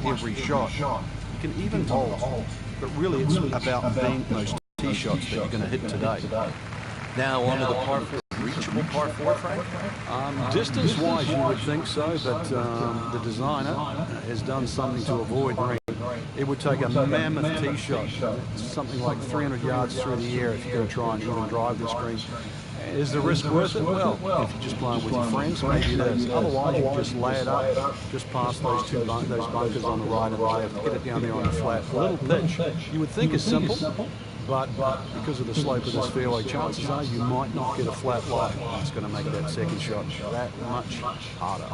every shot. You can even bowl, but really it's about being those tee shots that you're going to hit today. Now onto the par 4, reachable par 4, Frank? Distance-wise, you would think so, but the designer has done something to avoid rain. It would take a mammoth tee shot, something like 300 yards through the air if you're going to try and even drive this green. Is the risk worth it? Well, if you're just playing with your friends, maybe it is. Otherwise, you can just lay it up, just past those bunkers on the right and the left, get it down there on the flat. A little pitch, you would think is simple, but because of the slope of this fairway, chances are you might not get a flat lie. It's going to make that second shot that much harder.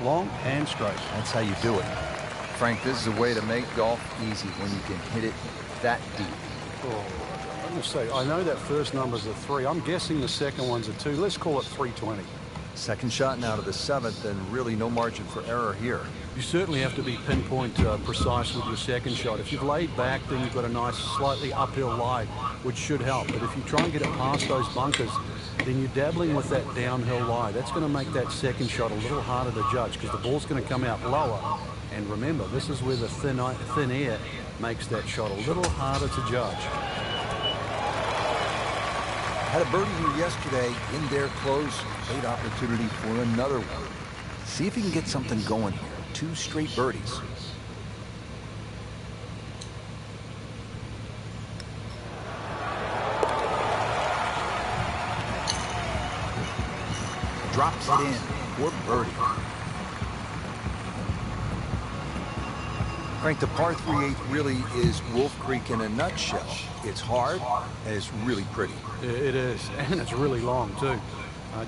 Long and straight. That's how you do it. Frank, this is a way to make golf easy when you can hit it that deep. Oh, I'm going to say, I know that first number's a 3. I'm guessing the second one's a 2. Let's call it 320. Second shot now to the 7th, and really no margin for error here. You certainly have to be pinpoint precise with your second shot. If you've laid back, then you've got a nice slightly uphill lie, which should help. But if you try and get it past those bunkers, then you're dabbling with that downhill lie. That's going to make that second shot a little harder to judge because the ball's going to come out lower. And remember, this is where the thin air makes that shot a little harder to judge. Had a birdie here yesterday in their close. Great opportunity for another one. See if he can get something going here. 2 straight birdies. Drops it in for birdie. Frank, the par 3/8 really is Wolf Creek in a nutshell. It's hard and it's really pretty. It is, and it's really long too.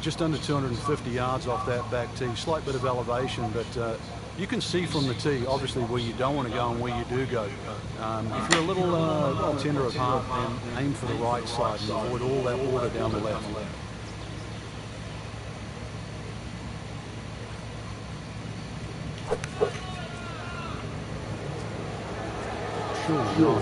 Just under 250 yards off that back tee. Slight bit of elevation, but you can see from the tee, obviously, where you don't want to go and where you do go. If you're a little tender of heart, then aim for the right side and avoid all that water down the left. Sure.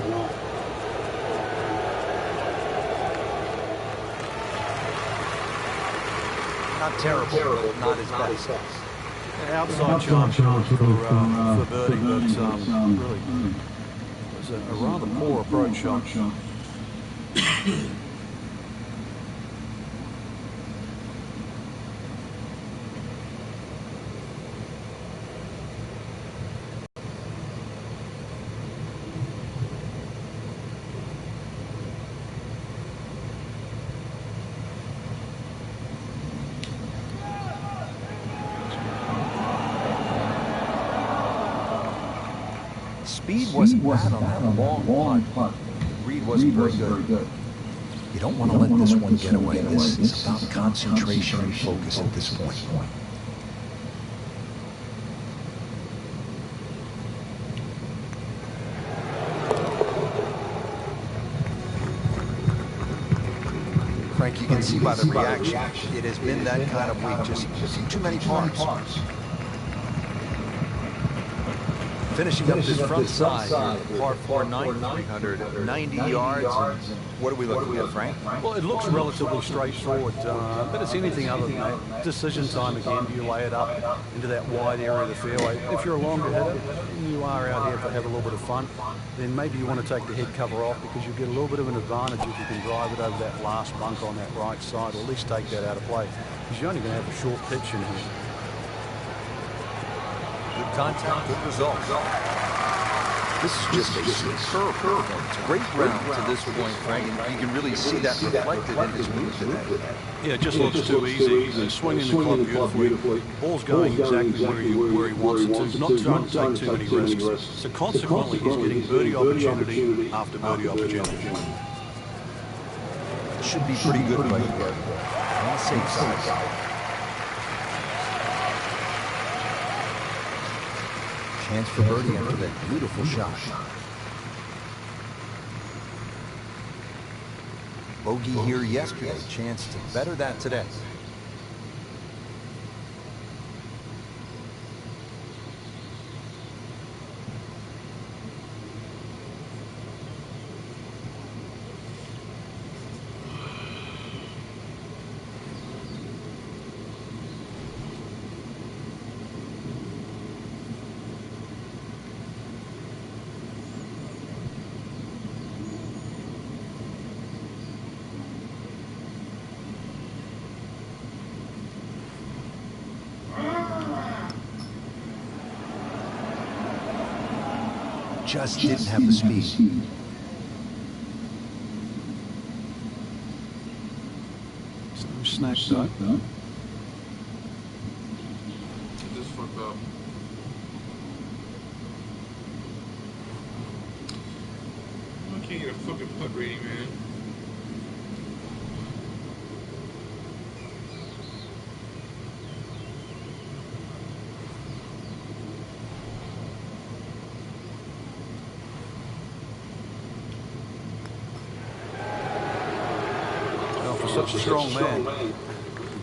Not terrible, not as best. Outside chance for birdie, but really it was a rather poor approach shot. Speed wasn't bad on that long putt. Reed wasn't very good. You don't want to let this one get away. This is about concentration and focus at this point. Frank, you can see by the reaction, it has been that kind of week. Just too many pars. Finishing up this front side, par 4 390 yards. What are we looking at, Frank? Well, it looks relatively straightforward, but it's anything other than that. Decision time again. Do you lay it up into that wide area of the fairway? If you're a longer hitter and you are out here to have a little bit of fun, then maybe you want to take the head cover off because you get a little bit of an advantage if you can drive it over that last bunk on that right side, or at least take that out of play, because you're only going to have a short pitch in here. Good contact, good results. This is just a superb performance. Great round to this point, Frank, and you can really see that reflected in his move today. Yeah, it just looks too easy. He's swinging the club beautifully. Ball's going exactly where he wants it to. Not trying to take too many risks. So consequently, he's getting birdie opportunity after birdie opportunity. Should be pretty good right here. On the safe side. Chance for birdie after that beautiful shot. Bogey here yesterday. Chance to better that today. Just didn't have the speed. No snack though. Just fucked up. I can't get a fucking putt rating, man. Such a strong man.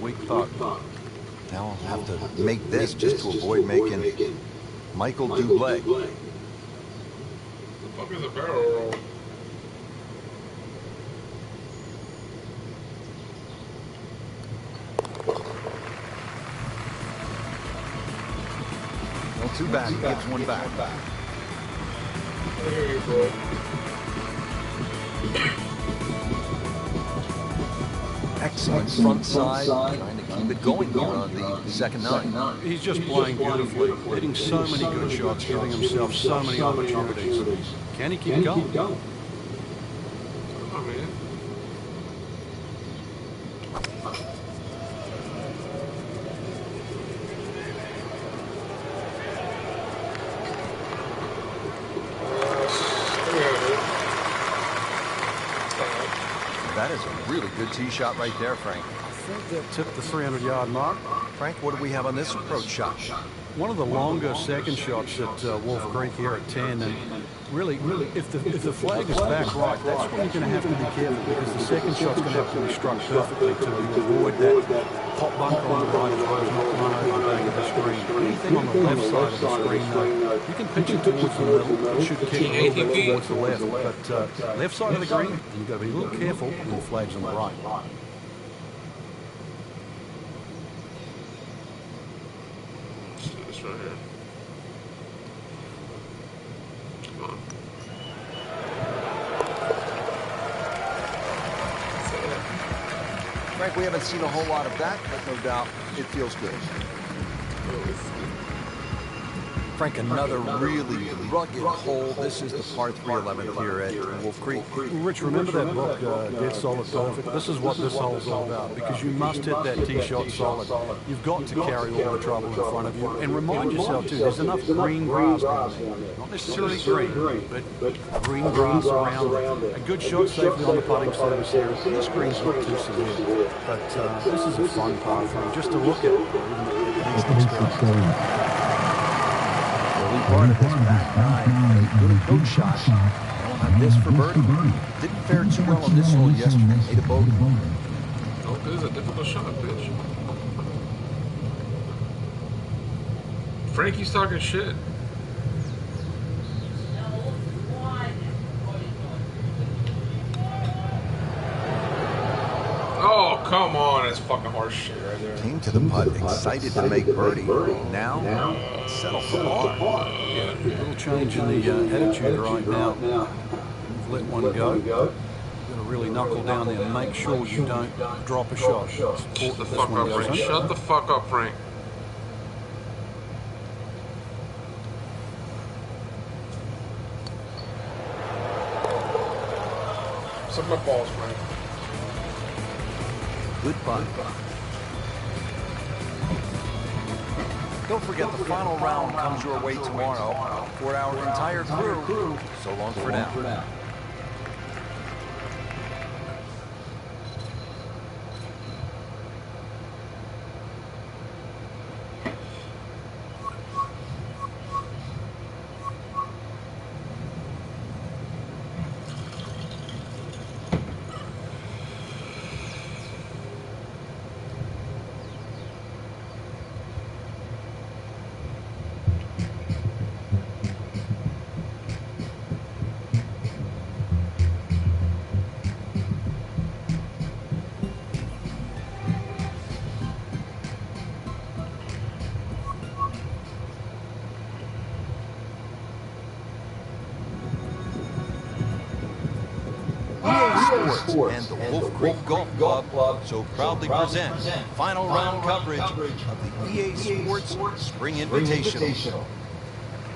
Weak putt. Now I'll have to make this just to avoid making Michael Dublé. The fuck is a barrel roll? Well, too bad. He gives one back. There you go. Excellent front side, trying to keep it going here on the second nine. He's just playing beautifully, hitting so many good shots, giving himself so many opportunities. Can he keep going? Oh, man. That is a really good tee shot right there, Frank. I think that tipped the 300-yard mark. Frank, what do we have on this approach shot? One of the longer second shots at Wolf Creek here at 10, and really, if the flag is back right, that's when you're going to have to be careful, because the second shot's going to have to be struck perfectly to avoid that pop bunker on the right as well as not run over the back of the screen. Anything on the left side of the screen, though, you can pitch it towards the middle. It should kick a little bit towards the left, but left side of the green, you've got to be a little careful when the flag's on the right. This right here. Come on. Frank, we haven't seen a whole lot of that, but no doubt it feels good. Frank, another really rugged hole. This is the par 3 11th here at Wolf Creek. Rich, remember that book, Dead Solid Perfect? This is what this hole's all about, because you must hit that tee shot solid. You've got to carry all the trouble in front of you. And remind yourself, too, there's enough green grass down there. Not necessarily green, but green grass around it. A good shot safely on the putting surface here. This green's not too severe. But this is a fun par 3, just to look at these experiences. Part of this back nine, a good approach shot. We'll have this for birdie. Didn't fare too well on this hole yesterday. Made a bogey. Oh, this is a difficult shot, bitch. Frankie's talking shit. Oh, come on. That's fucking horse shit right there. Came to the putt, excited to make birdie. Now, settle for par. Yeah, a little change in the attitude right now. You've let one go. You've got to really knuckle down there and make sure you don't drop a shot. Shut the fuck up, Frank. Shut the fuck up, Frank. Suck my balls, man. Good putt. Don't forget the final round comes your way tomorrow for our entire crew. So long for now. Sports and the Wolf Creek Golf Club so proudly present final round coverage of the EA Sports Spring Invitational.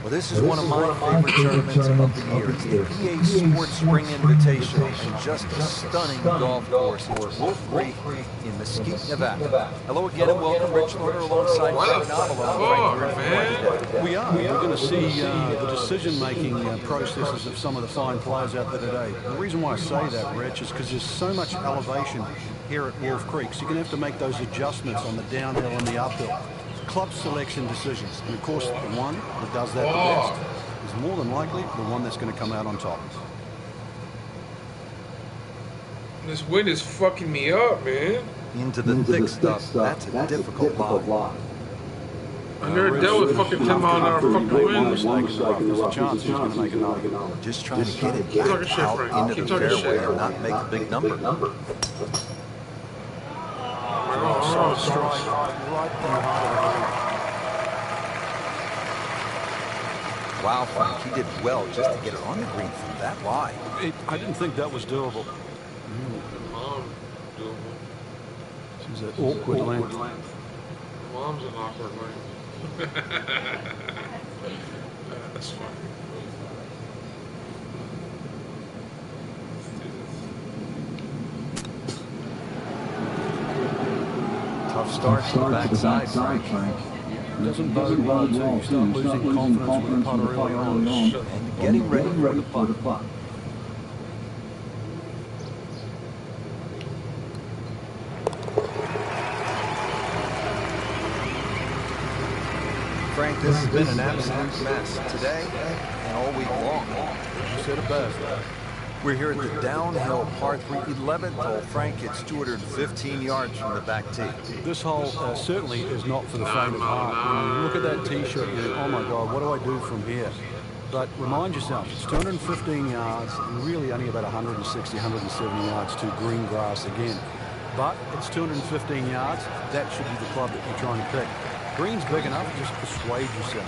Well, this is one of my favorite tournaments of the year. It's the EA Sports Spring Invitational, and just a stunning golf course. It's Wolf Creek in Mesquite, Nevada. Hello again and welcome, Rich Lerner, alongside Frank Novello. We are. We're going to see the decision-making processes of some of the fine players out there today. The reason why I say that, Rich, is because there's so much elevation here at Wolf Creek, so you're going to have to make those adjustments on the downhill and the uphill. Club selection decisions, and of course the one that does that the best is more than likely the one that's going to come out on top. This wind is fucking me up, man. Into the thick stuff. That's a difficult lie. I never dealt with fucking 10 mile an hour fucking winds. There's a chance he's going to make another. Just trying to get it back out into the fairway and not make a big number. Strike right in the heart of the green. Wow, Frank, he did well just to get it on the green from that lie. I didn't think that was doable. Doable. She's at awkward length. Mom's an awkward length. That's funny. Tough start to the backside, Frank. Doesn't bode well until you start losing confidence with the putter early on. And getting ready for the putt. Frank, this has been an absolute mess today and all week long. You said it best. We're here at the downhill par 3 11th hole. Frank, it's 215 yards from the back tee. This hole certainly is not for the faint of heart. You look at that tee shot, you think, oh my God, what do I do from here? But remind yourself, it's 215 yards and really only about 160, 170 yards to green grass again. But it's 215 yards. That should be the club that you're trying to pick. Green's big enough, just persuade yourself.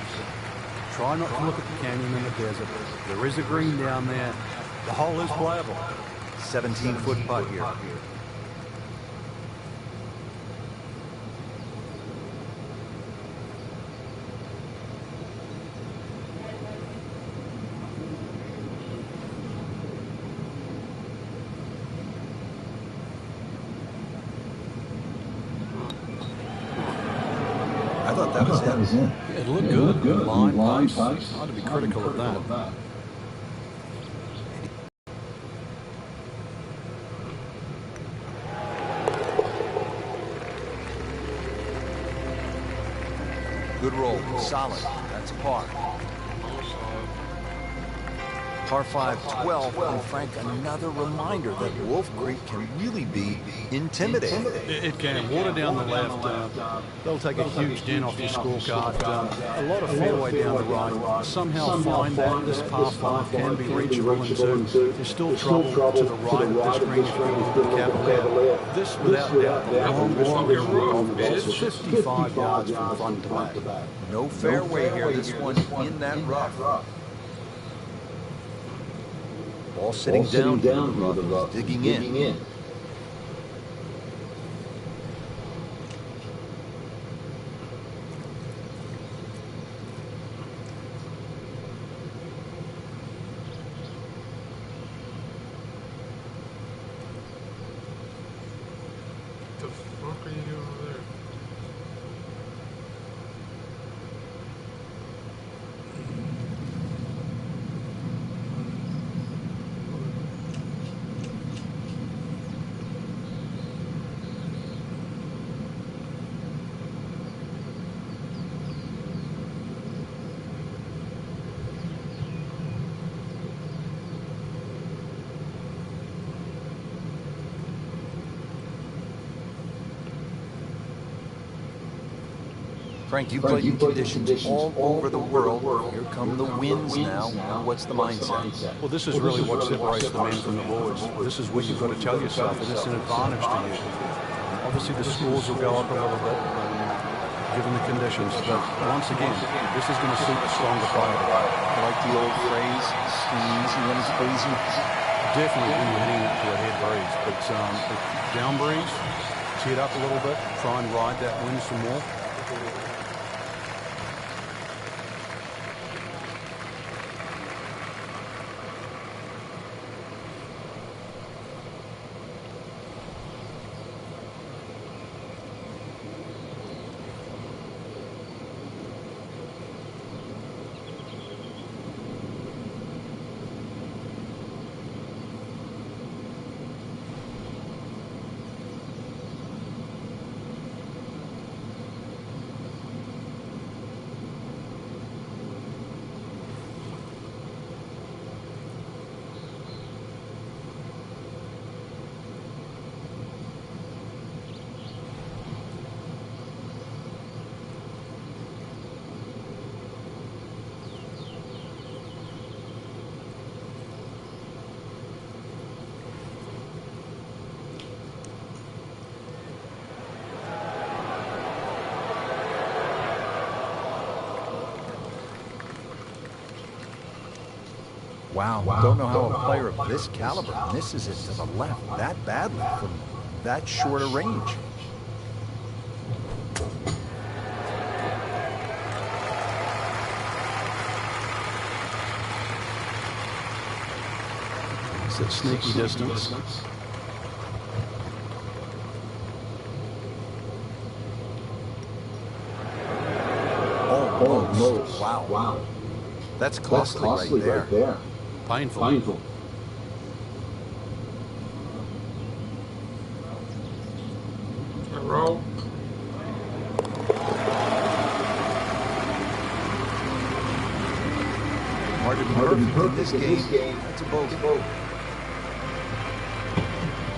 Try not to look at the canyon in the desert. There is a green down there. The hole is playable. 17-foot putt here. I thought that was it. It looked good. Line pace. Hard to be critical of that. Good roll, solid. That's a par. Par 5, 12, and Frank, another reminder that Wolf Creek can really be intimidating. It can. Water down the left. They'll take a huge dent off your scorecard. A lot of fairway down the right. Somehow find that this par 5 can be reachable, and there's still trouble to the right of this green if you can cavalier. This, without doubt, the longest green is 55 yards from front to back. No fairway here. This one in that rough. Ball sitting down, digging in. Frank, you played in conditions all over the world. Here come the winds now. What's the mindset? Well, this is really what separates the men from the boys. This is where you've got to tell yourself that it's an advantage to you. Obviously, the scores will go up a little bit, given the conditions. But once again, this is going to suit the stronger player. I like the old phrase, ski easy when it's breezy. Definitely when you're hitting it to a head breeze. But down breeze, tee it up a little bit, try and ride that wind some more. Wow, don't know how a player of this caliber misses it to the left that badly from that short a range. It's that sneaky distance. Almost. Wow. That's costly, right there. Painful. Roll. Hard to be perfect in this game. That's a bogey.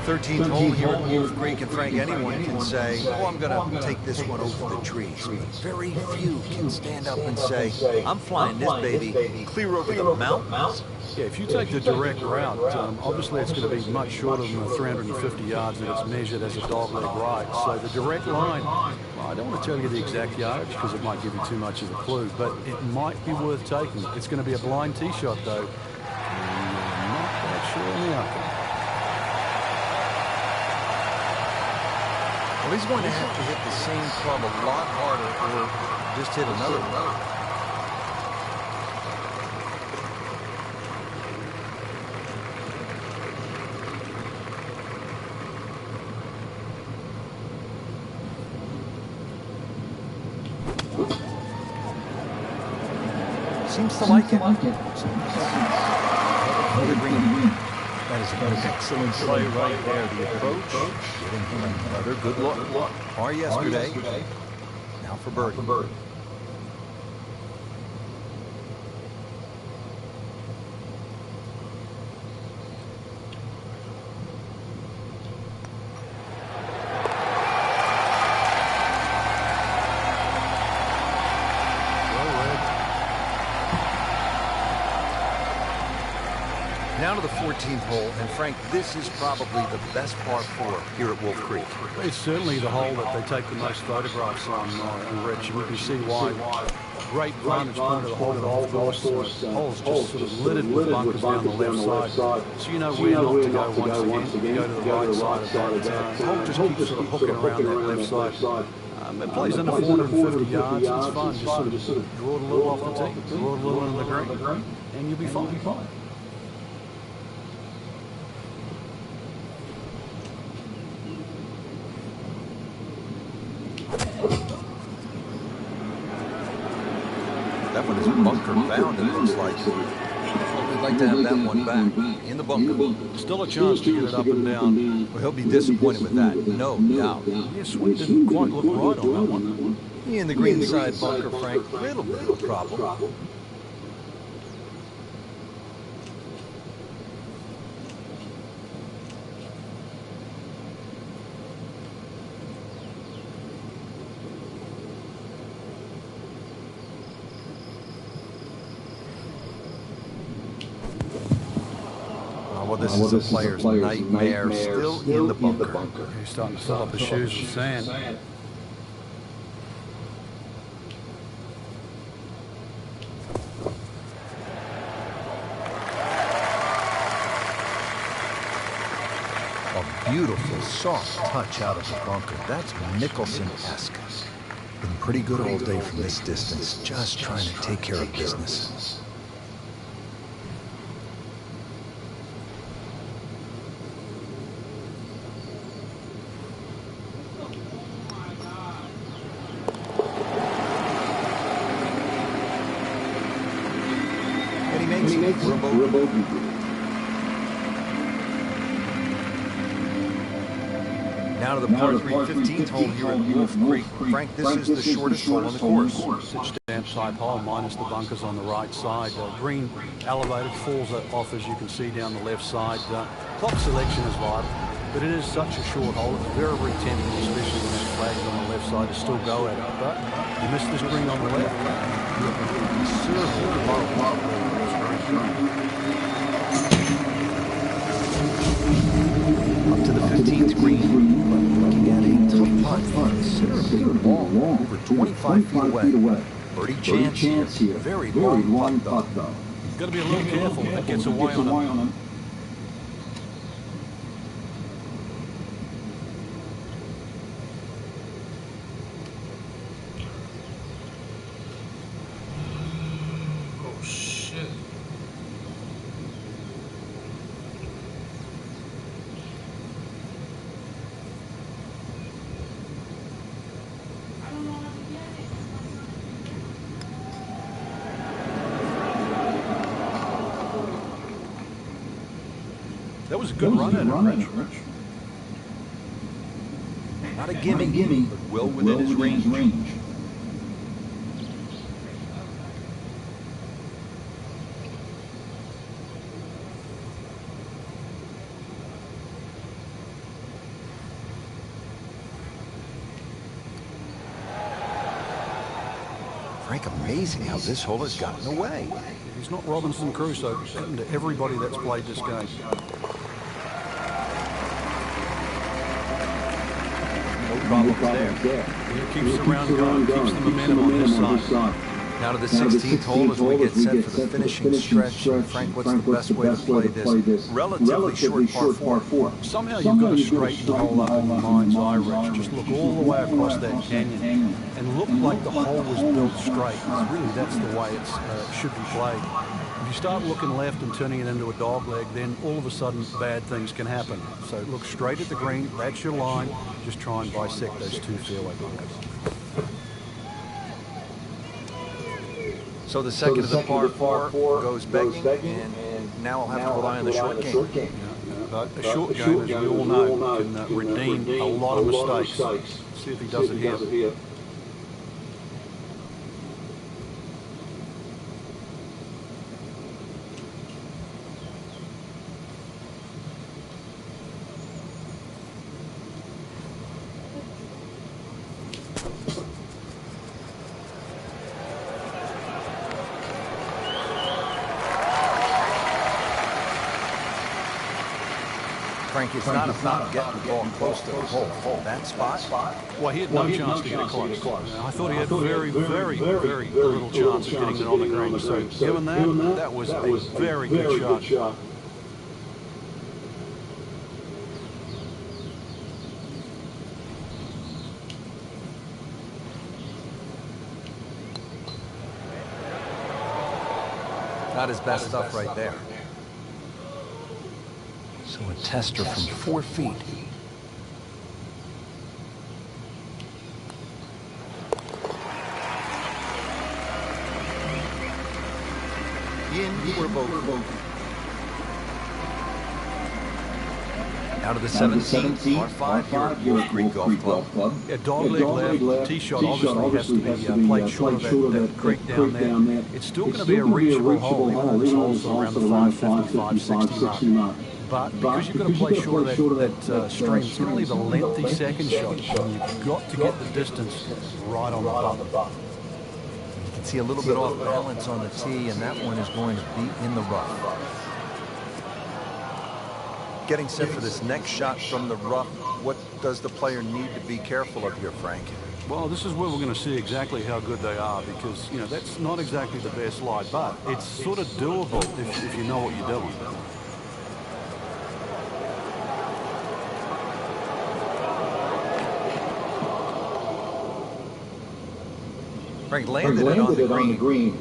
13th hole here at Wolf Creek, and Frank, anyone can say, oh, I'm going to take this one over the trees. But very few can stand up and say, I'm flying this baby clear over the mountains. Yeah, if you take the direct route, obviously it's going to be much shorter than the 350 yards that it's measured as a dogleg right. So the direct line, well, I don't want to tell you the exact yardage because it might give you too much of a clue, but it might be worth taking. It's going to be a blind tee shot, though. I'm not quite sure on the outcome. Well, he's going to have to hit the same club a lot harder or just hit another one. Seems to like it. That is an excellent play right there. The approach, giving him another good look. Par yesterday. Now for birdie. Now to the 14th hole, and Frank, this is probably the best par 4 here at Wolf Creek. It's certainly the hole that they take the most photographs on, Rich. You can see why. Great vantage point of the hole, and of course, the hole's just sort of littered with bunkers down the left side. So you know where not to go once again. Go to the right side of that. The hole just keeps sort of hooking around that left side. It plays under 450 yards. It's fun. Just sort of draw it a little off the tee, draw it a little into the green, and you'll be fine. That one is bunker bound, it looks like. Well, we'd like to have that one back in the bunker. Still a chance to get it up and down. Well, he'll be disappointed with that, no doubt. Yes, swing didn't quite look right on that one. He in the green side bunker, Frank, little bit of a problem. Well, this is a player's nightmare, still in the bunker. He's starting to fill up his shoes with sand. A beautiful, soft touch out of the bunker. That's Mickelson-esque. Been pretty good all day from this distance, just trying to take care of business. And he makes it for a bogey. Now to the par 3 15th hole here at Wolf Creek. Frank, this is the shortest hole on the course. It's a stamp type hole minus the bunkers on the right side. Green elevated, falls off as you can see down the left side. Clock selection is vital, but it is such a short hole. It's very, very tempting, especially when that flag's on the left side, to still go at it. But you miss this green on the left. Up to the 15th green. Looking at a tough putt, considerably long, over 25 feet away. Birdie chance here. Very long putt, though. You've got to be a little careful if it gets away on him. Oh, shit. That was a good run at it, Rich. Not a gimme, but well within his range. Frank, amazing how this hole has gotten away. He's not Robinson Crusoe. It's happened to everybody that's played this game. No problem there. He keeps the round going, keeps the momentum on his side. Now to the 16th hole as we get set for the finishing stretch. Frank, what's the best way to play this relatively short par 4? Somehow you've got to straighten the hole up in your mind's eye, Rich. Just look all the way across that canyon and look like the hole was built straight. Really, that's the way it should be played. If you start looking left and turning it into a dog leg, then all of a sudden bad things can happen. So look straight at the green. That's your line. Just try and bisect those two fairway bunkers. So the second of the par 4 goes begging, and now I'll have to rely on the short game. But a short game, as we all know, can redeem a lot of mistakes. See if he does it here. Frank, it's not about getting the ball close to the hole. That spot? Well, he had no chance to get it close. I thought he had very little chance of getting it on the green. So given that, that was a very good shot. Not his best stuff right there. So a tester from 4 feet. In for bogey. Now to the 17th, par 5 here at Wolf Creek Golf Club. Yeah, dog leg left, tee shot obviously has to be played short of that creek down there. It's still going to be a reachable hole, even though this hole's around the 550, 560 mark. But because you've got to play short of that stream, it's going to leave a lengthy second shot, and you've got to get the distance right on the putt. You can see a little bit off balance on the tee, and that one is going to be in the rough. Getting set for this next shot from the rough, what does the player need to be careful of here, Frank? Well, this is where we're going to see exactly how good they are because, you know, that's not exactly the best lie, but it's sort of doable if you know what you're doing. Frank landed it on the green.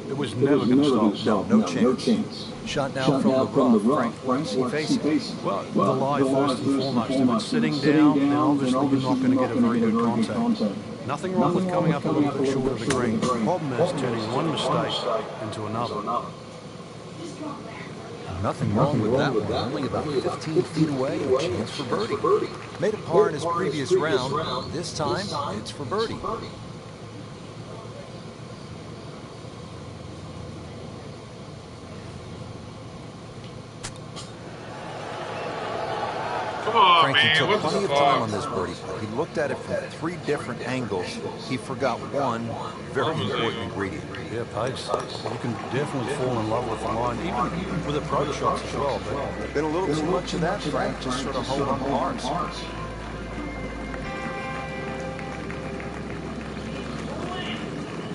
It was never going to stop. No chance. Shot now from the rough. Frank, what's he facing? Well, the lie first and foremost. If it's sitting down, then obviously you're not going to get a very good contact. Nothing wrong with coming up a little bit short of the green. The problem is turning one mistake into another. Nothing wrong with that one. Only about 15 feet away, a chance for birdie. Made a par in his previous round. This time, it's for birdie. Come on, Frankie man. took What plenty the of time fuck? on this birdie putt. He looked at it from 3 different angles. He forgot one very important ingredient. Yeah, pace. You can definitely fall in love with the line, even with approach shots as well. But Been a little too much of that, Frank. Just sort of hold on pars.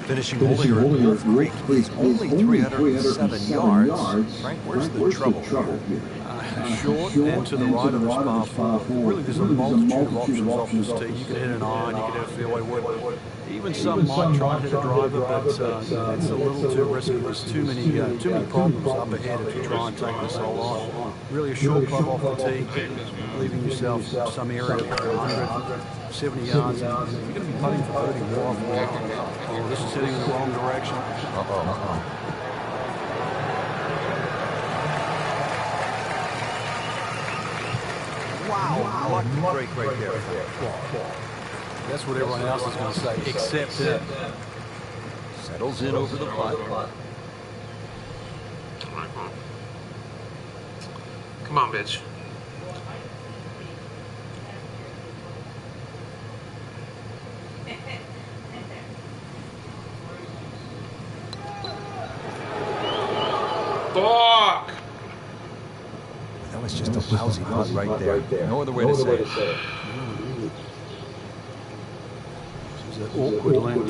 Finishing hole here at Wolf Creek is only 307 yards. Frank, where's the trouble here? short and to the right of this par 4. Really, there's a multitude of options off this tee. You could hit an iron, you could hit a fairway wood. Even some might try and hit a driver, but it's a little too risky. There's too many problems up ahead if you try and take this hole on. Really a short club off the tee, leaving yourself some area of 170 yards. You're going to be putting for birdie more often than not. Oh, this is heading in the wrong direction. Wow, lucky break right there. That's what everyone else is going to say, except him. Settles in over the putt. Come on, bitch. Fuck! That was just a lousy putt right there. No other way to say it. This is an awkward length.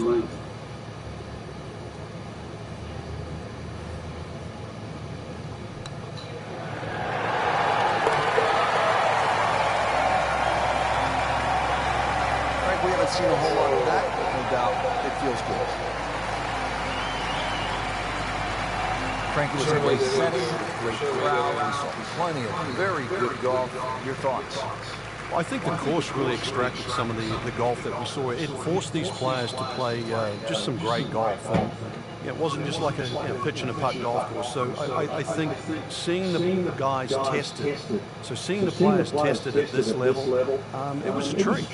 Frank, we haven't seen a whole lot of that, but no doubt it feels good. Frank, it was a great setting, great crowd. We saw plenty of very good golf. Your thoughts? Well, I think the course really extracted some of the golf that we saw. It forced these players to play just some great golf. And, it wasn't just like a pitch and a putt golf course. So I think seeing the guys tested, so seeing the players tested at this level, it was a treat.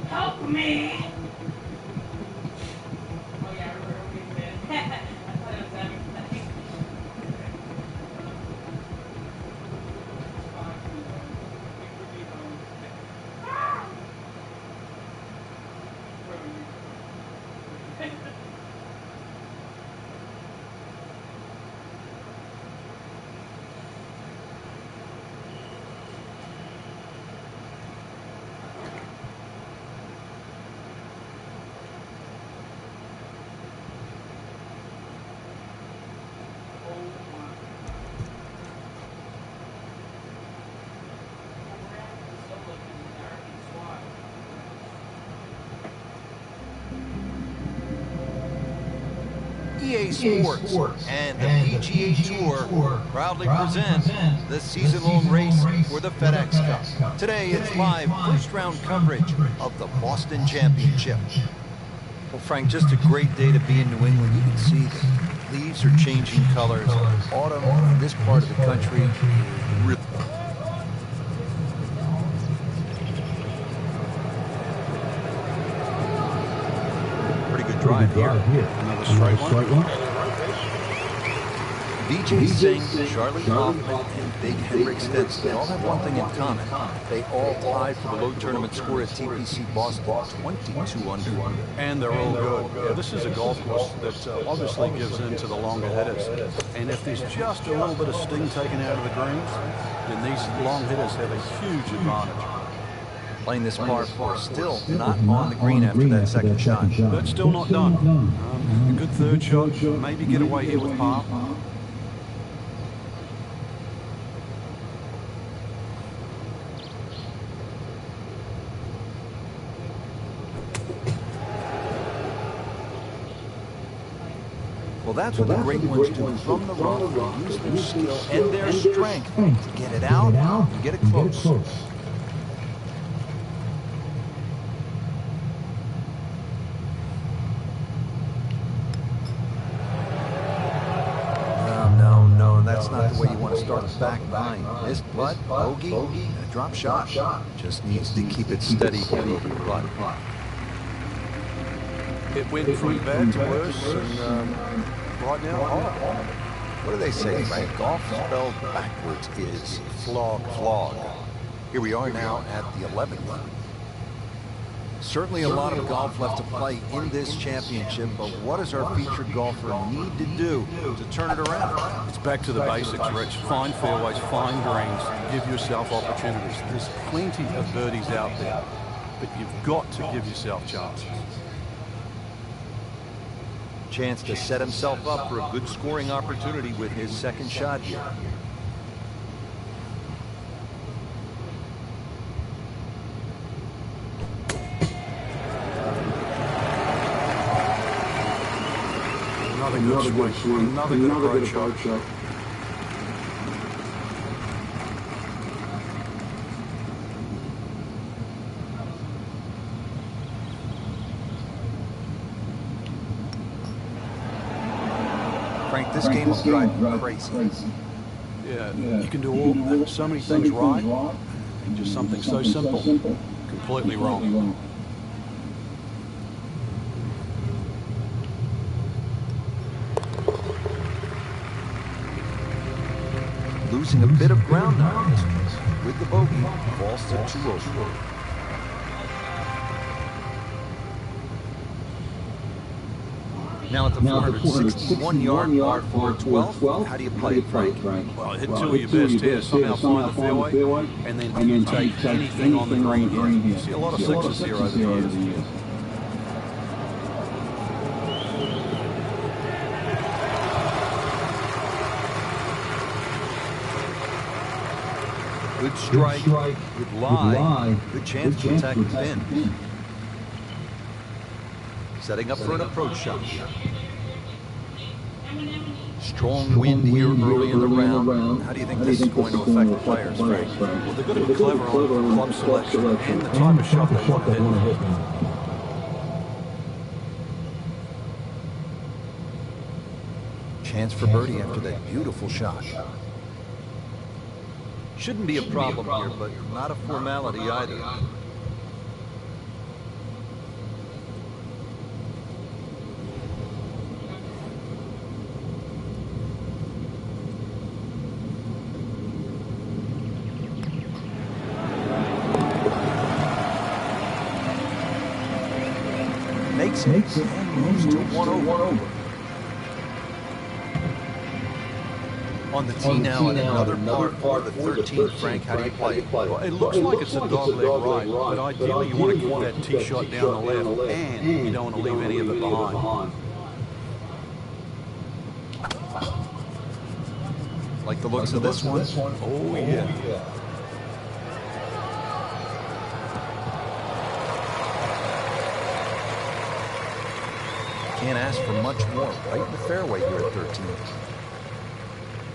Help me! EA Sports and the PGA Tour proudly present the season-long race for the FedEx Cup. Today, it's live first-round coverage of the Boston Championship. Well, Frank, just a great day to be in New England. You can see the leaves are changing colors. Autumn in this part of the country is really... Pretty good drive here. Another straight one. Vijay Singh, Charlie Hoffman, and Big Henrik Stenson, they all have one thing in common. They all tied for the low tournament score at TPC Boston, 22 under. And they're all good. Yeah, this is a golf course that obviously gives in to the longer hitters. And if there's just a little bit of sting taken out of the greens, then these long hitters have a huge advantage. Playing this par 4, still not on the green after that second shot. But still not done. A good third shot, maybe get away here with par. Well, that's what the great ones do from the rough. They use their skill and their strength to get it out and get it close. No, that's not the way you want to start the back nine. Missed putt, bogey, and a drop shot. Just needs to keep it steady here over the putt. It went from bad to worse, and right now, horrible. What do they say, Frank? Golf spelled backwards is flog. Here we are now at the 11th. Certainly a lot of golf left to play in this championship, but what does our featured golfer need to do to turn it around? It's back to the basics, Rich. Find fairways, find greens, give yourself opportunities. There's plenty of birdies out there, but you've got to give yourself chances. Chance to set himself up for a good scoring opportunity with his second shot here. Another good swing. Another good approach shot. Frank, this game will drive you crazy. Yeah, you can do so many things right, and just something so simple, completely wrong. Losing a bit of ground now with the bogey, falls to 2 over. Now at the 461-yard par 4 12, how do you play it, Frank? Well, hit two of your best here, somehow find the fairway, and then you take anything on the green here. You see a lot of sixes here over the years. Good strike, good lie, good chance to attack the pin. Setting up for an approach shot. Strong wind here early in the round. How do you think this is going to affect the players, Frank? Well, they've got to be clever on club selection and the type of shot they want to hit. Chance for birdie after that beautiful shot. Shouldn't be a problem here, but not a formality either. Makes it and moves to 1 over. On the tee now, and another par for the 13th. Frank, how do you play it? Well, it looks like it's a dogleg right, but ideally you want to keep that tee shot down the left, and you don't want to leave any of it behind. Like the looks of this one? Oh, yeah. can't ask for much more. Right in the fairway here at 13.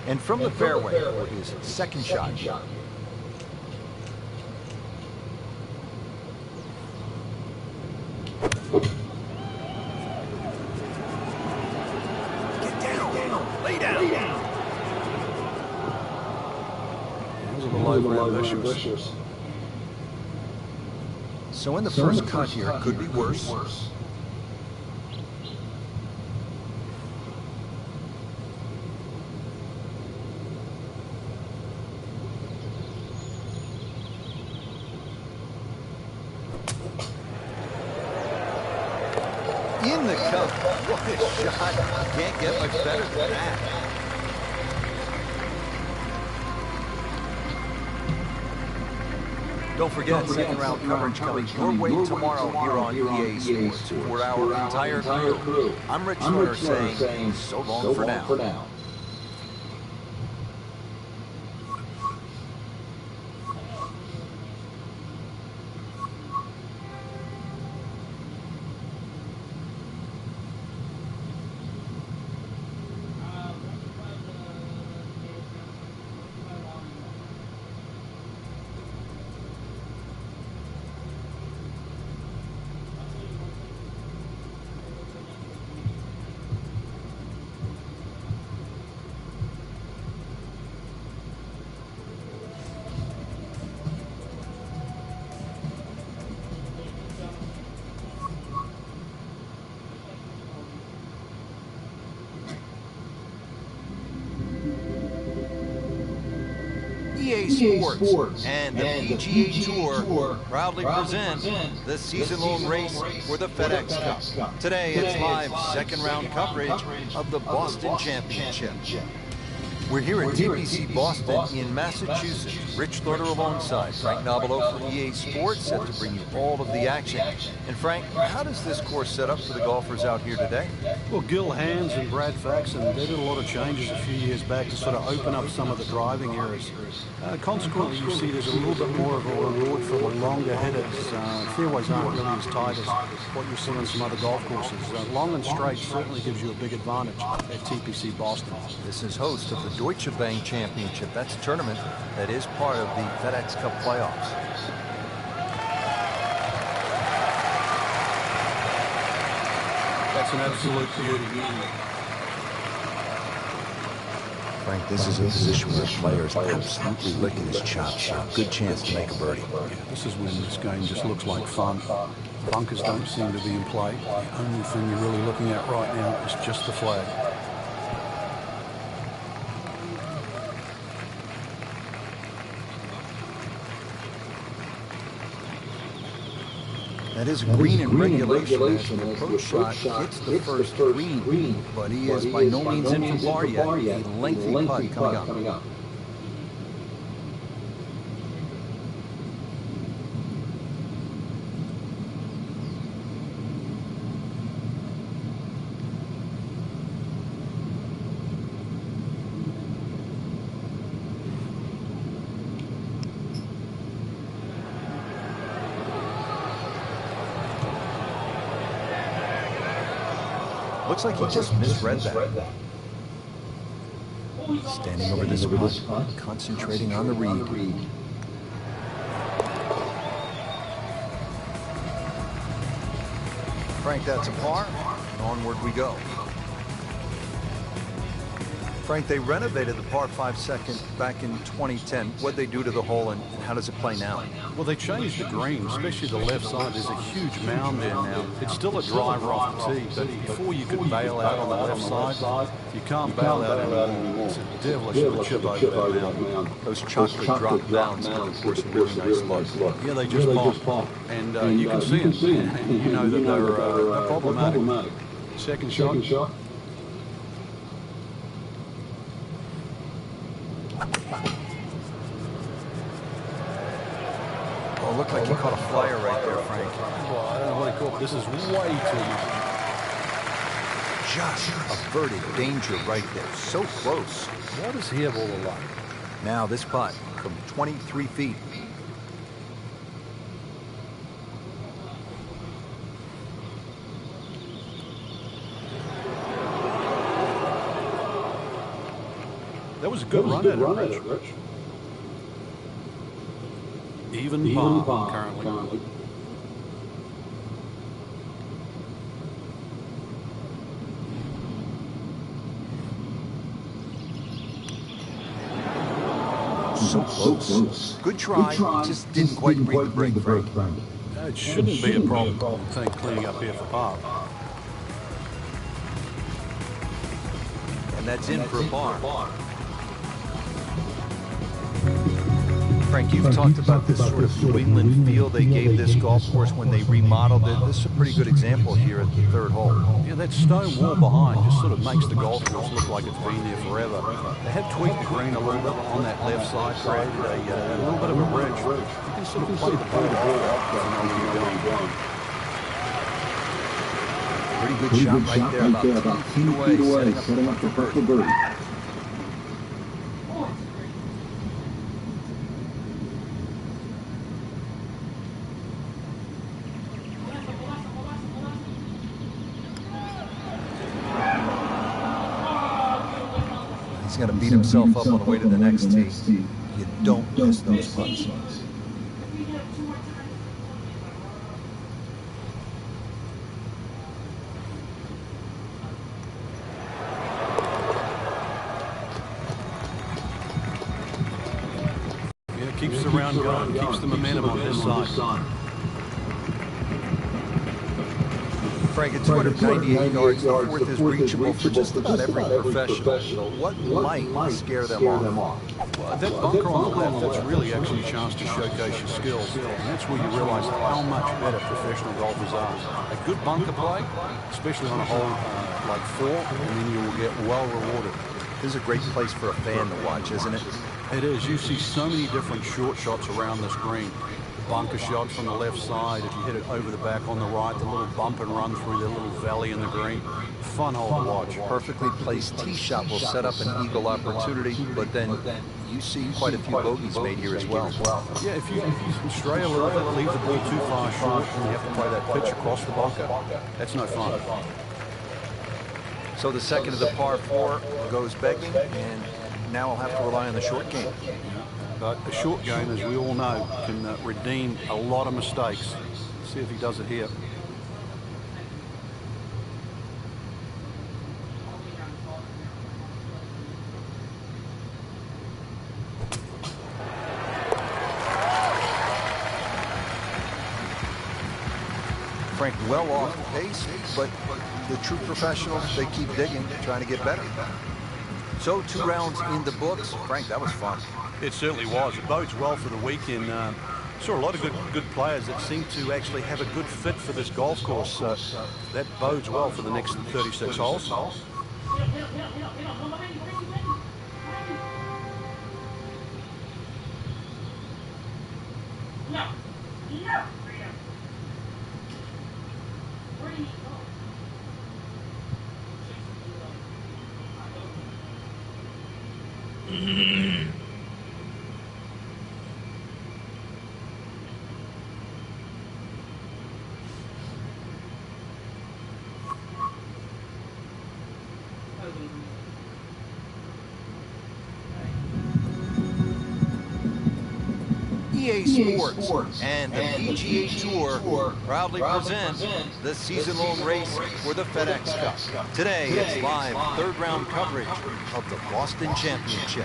And from the fairway for his second shot. Lay down. Those are the low ambitious. So in the first cut here, it could be worse. In the cup. What a shot. Can't get much better than that. Don't forget, second round coverage coming your way tomorrow here on EA Sports. For our entire crew, I'm Rich Lerner saying so long for now. EA Sports and the PGA Tour proudly present the season-long race for the FedEx Cup. Today, it's live second-round coverage of the Boston Championship. We're here at TPC Boston in Massachusetts. Rich Lerner alongside Frank Nobilo from EA Sports, set to bring you all of the action. And Frank, how does this course set up for the golfers out here today? Well, Gil Hands and Brad Faxon, they did a lot of changes a few years back to sort of open up some of the driving areas. Consequently, you see there's a little bit more of a reward for the longer headers. Fairways aren't really as tight as what you see on some other golf courses. Long and straight certainly gives you a big advantage at TPC Boston. This is host of the Deutsche Bank Championship. That's a tournament that is part of the FedEx Cup playoffs. That's an absolute beauty. Frank, this is a position where the player is absolutely licking his chops. Good chance to make a birdie. Yeah, this is when this game just looks like fun. Bunkers don't seem to be in play. The only thing you're really looking at right now is just the flag. That is a green in regulation as the approach shot hits the first green, but he is by no means in from par yet. A lengthy putt coming up. Looks like he just misread that. Standing over this putt, concentrating on the read. Frank, that's a par. Onward we go. Frank, they renovated the par 5 second back in 2010. What'd they do to the hole, and how does it play now? Well, they changed the green, especially the left side. There's a huge mound there now. It's still a driver off the tee, but before you could bail out on the left side, you can't bail out anymore. It's a devilish little chip over that mound. Those chocolate drop mounds give the course a really nice look. Yeah, they just pop. And you can see it. And you know that they're problematic. Second shot. Oh, looked like he caught a flyer right there, Frank. Well, I don't know what he caught. This is way too much. Just averted danger right there. So close. Why does he have all the luck? Now this putt from 23 feet. That was a good run at it, Rich. Even par currently. So close. Good try. Just didn't quite read the break, Frank. It shouldn't be a problem, I think, cleaning up here for par. And that's in for a par. Frank, you've talked about this sort of New England feel they gave this golf course when they remodeled it. This is a pretty good example here at the third hole. Yeah, that stone wall behind just sort of makes the golf course look like it's been there forever. They have tweaked the green a little bit on that left side, created a little bit of a bridge. You can sort of play the ball off if you know where you're going. Pretty good shot right there, about 10 feet away, setting up for birdie. He's going to beat himself up on the way to the next tee. You don't miss those putts. Yeah, keeps the round going, keeps the momentum on his side. Frank, at 298 yards, the fourth is reachable for just about every professional. What might scare them off? Well, that bunker on the left, that's really actually a chance to showcase your skills. And that's where you realize how much better professional golfers are. A good bunker play, especially on a hole like 4, and then you will get well rewarded. This is a great place for a fan to watch, isn't it? It is. You see so many different short shots around this green. Bunker shots from the left side. If you hit it over the back on the right, the little bump and run through the little valley in the green. Fun hole to watch. Perfectly placed tee shot will set up an eagle opportunity, but then you see quite a few bogeys made here as well. Yeah, if you stray a little bit, leave the ball too far short, and you have to play that pitch across the bunker, that's no fun. So the second of the par 4 goes begging, and now I'll have to rely on the short game. But a short game, as we all know, can redeem a lot of mistakes. Let's see if he does it here. Frank, well off pace, but the true professionals, they keep digging, trying to get better. So 2 rounds in the books. Frank, that was fun. It certainly was. It bodes well for the weekend. Saw a lot of good players that seem to actually have a good fit for this golf course. That bodes well for the next 36 holes. No. Where do you go? EA Sports and the PGA Tour proudly present the season-long race for the FedEx Cup. Today, it's live third-round coverage of the Boston Championship.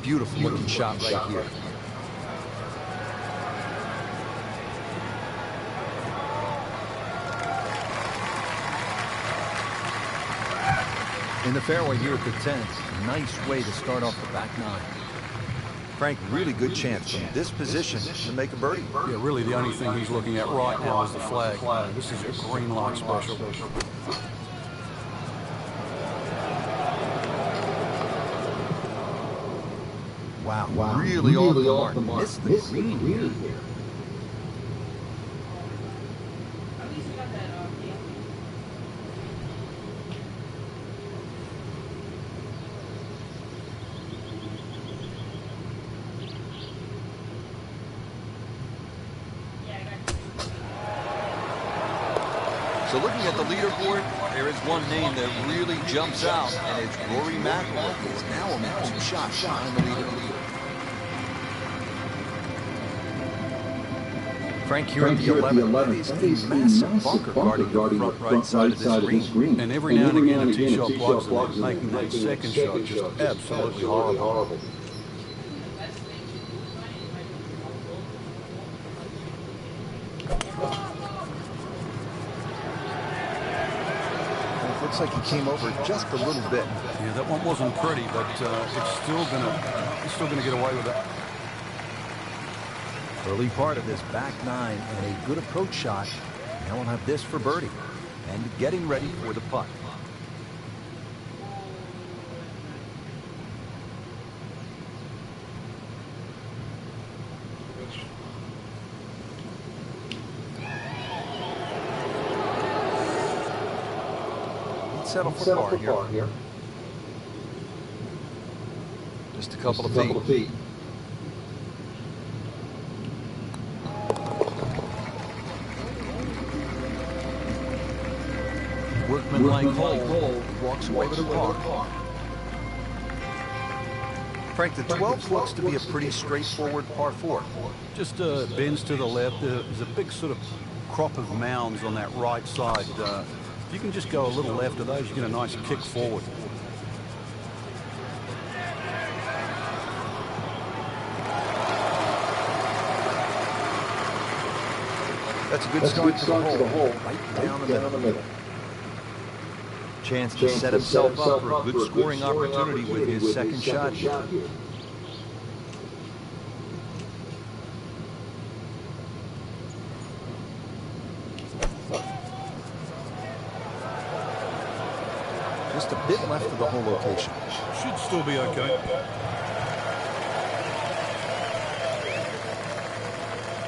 Beautiful-looking shot right here. In the fairway here at the 10th. Nice way to start off the back 9. Frank, really good chance from this position to make a birdie. Yeah, really the only thing he's looking at right now is the flag. This is a green light special. Wow, really off the mark. Missed the green here. So looking at the leaderboard, There is one name that really jumps out, and it's Rory McIlroy. He's now only 2 shots behind the leader. Frank, here at the 11th, that is a massive bunker guarding the front right side of this green. And every now and again, a tee shot plugs in, making that second shot just absolutely horrible. Looks like he came over just a little bit. Yeah, that one wasn't pretty, but it's still gonna get away with it. Early part of this back 9 and a good approach shot. Now we'll have this for birdie and getting ready for the putt. Settle for par here. Just a couple of feet. Workman-like hole. Walks away with a par. Frank, the 12th looks to be a pretty straightforward par 4. Just bends to the left. There's a big sort of crop of mounds on that right side. If you can just go a little left of those, you get a nice kick forward. That's a good start to the hole. Right down the middle. Chance to set himself up for a good scoring opportunity with his second shot here. Just a bit left of the hole location. Should still be okay.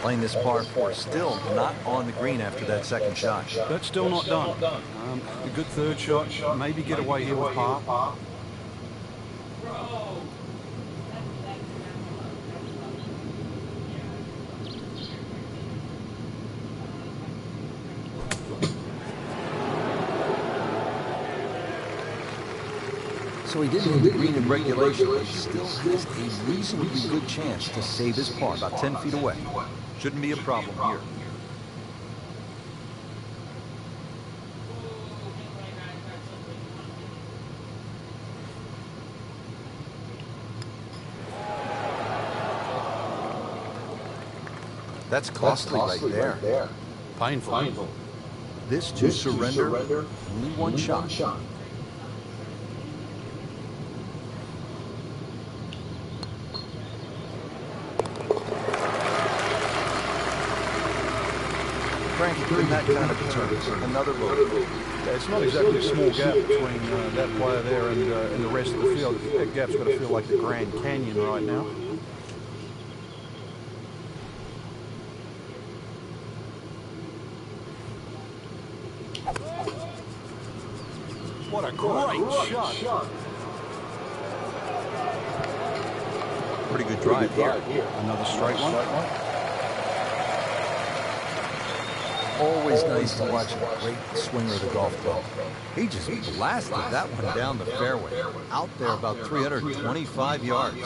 Playing this par 4, still not on the green after that second shot. That's still not done. A good third shot. Maybe get away here with par. So he didn't hit the green in regulation, but he still has a reasonably good chance to save his par, about 10 feet away. Shouldn't be a problem here. That's costly right there. Painful. This to surrender, only one shot. Frank, in that kind of turn, another bogey. It's not exactly a small gap between that player there and the rest of the field. That gap's got to feel like the Grand Canyon right now. What a great shot. Pretty good drive here. Another straight one. Always nice to watch a great swinger of the golf club. He just blasted that one down the fairway. Out there about 325 yards.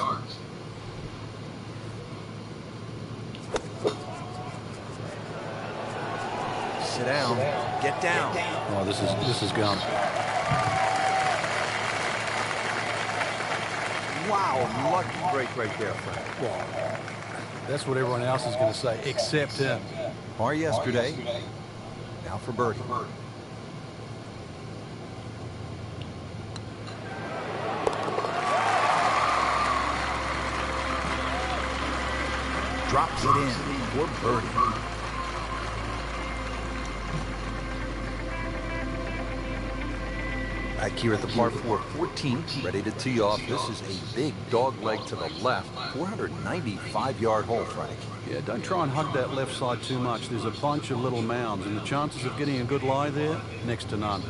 Sit down. Get down. Oh, this is gone. Wow, lucky break right there, Frank. Well, that's what everyone else is going to say, except him. Par yesterday. Now for birdie. Drops it in for birdie. Back here at the par 4, 14, ready to tee off. This is a big dog leg to the left, 495-yard hole, Frank. Yeah, don't try and hug that left side too much. There's a bunch of little mounds, and the chances of getting a good lie there, next to none.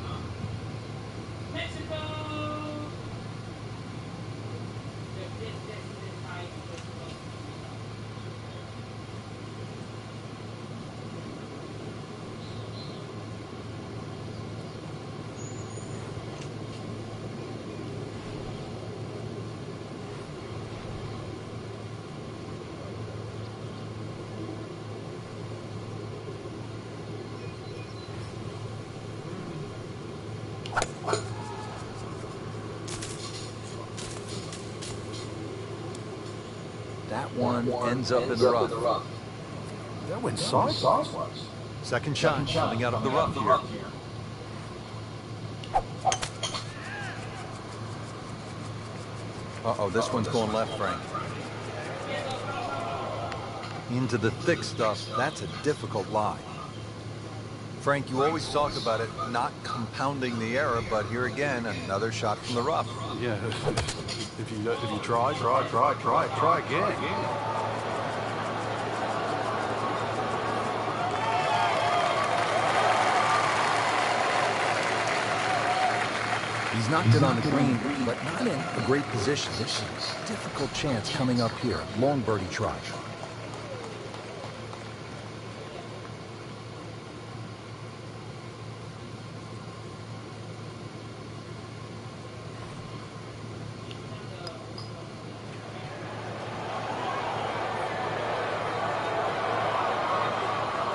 That one ends up in the rough. That went sideways. Second shot coming out of the rough here. Uh-oh, this one's going left, Frank. Into the thick stuff. That's a difficult lie. Frank, you always talk about it not compounding the error, but here again, another shot from the rough. Yeah, if you try again. He's knocked it on the green, but not in a great position. There's a difficult chance coming up here. Long birdie try.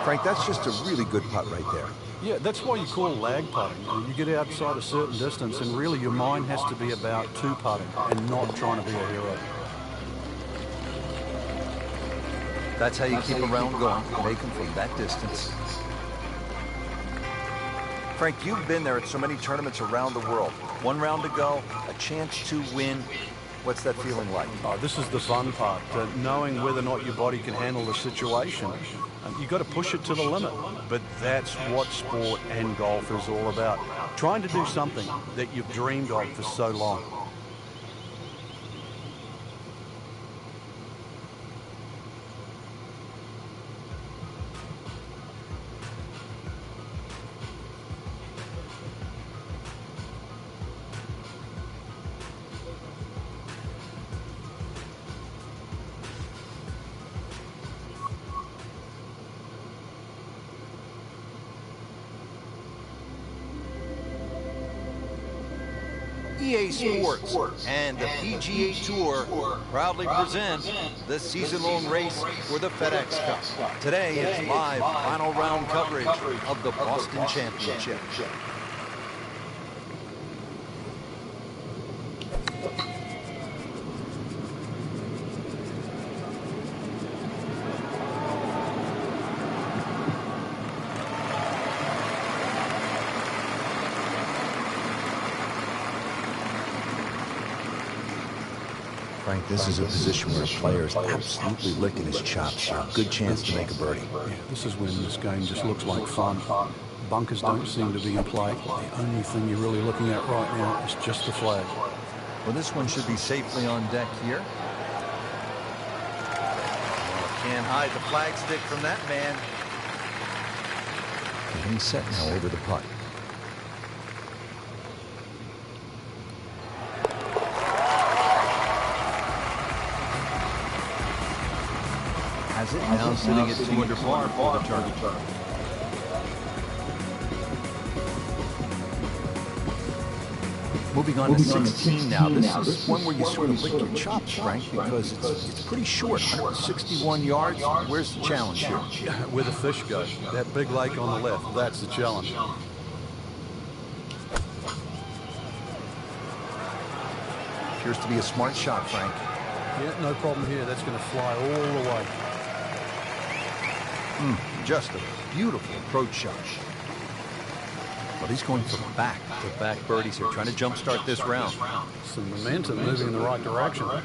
Frank, that's just a really good putt right there. Yeah, that's why you call lag putting. You get outside a certain distance, and really your mind has to be about two putting and not trying to be a hero. That's how you keep a round going, make them from that distance. Frank, you've been there at so many tournaments around the world. One round to go, a chance to win. What's that feeling like? This is the fun part, knowing whether or not your body can handle the situation. You've got to push it to the limit, but that's what sport and golf is all about. Trying to do something that you've dreamed of for so long. EA Sports and the PGA Tour proudly present the season-long race for the FedEx Cup. Today, it's live final round coverage of the Boston Championship. Frank, this is a position where a player is absolutely licking his chops. A good chance to make a birdie. Yeah, this is when this game just looks like fun. Bunkers don't seem to be in play. The only thing you're really looking at right now is just the flag. Well, this one should be safely on deck here. Can't hide the flag stick from that man. Getting set now over the putt. Has it now sitting at 2 under par for the turn. Moving on to 16 now. This is one where you sort of lick your chops, Frank, because it's pretty short, 161 yards. Where's the challenge here? Where the fish go. That big lake on the left, that's the challenge. Appears to be a smart shot, Frank. Yeah, no problem here. That's going to fly all the way. Just a beautiful approach shot. Well, he's going for back-to-back birdies here, trying to jumpstart this round. Some momentum moving in the right direction. Great.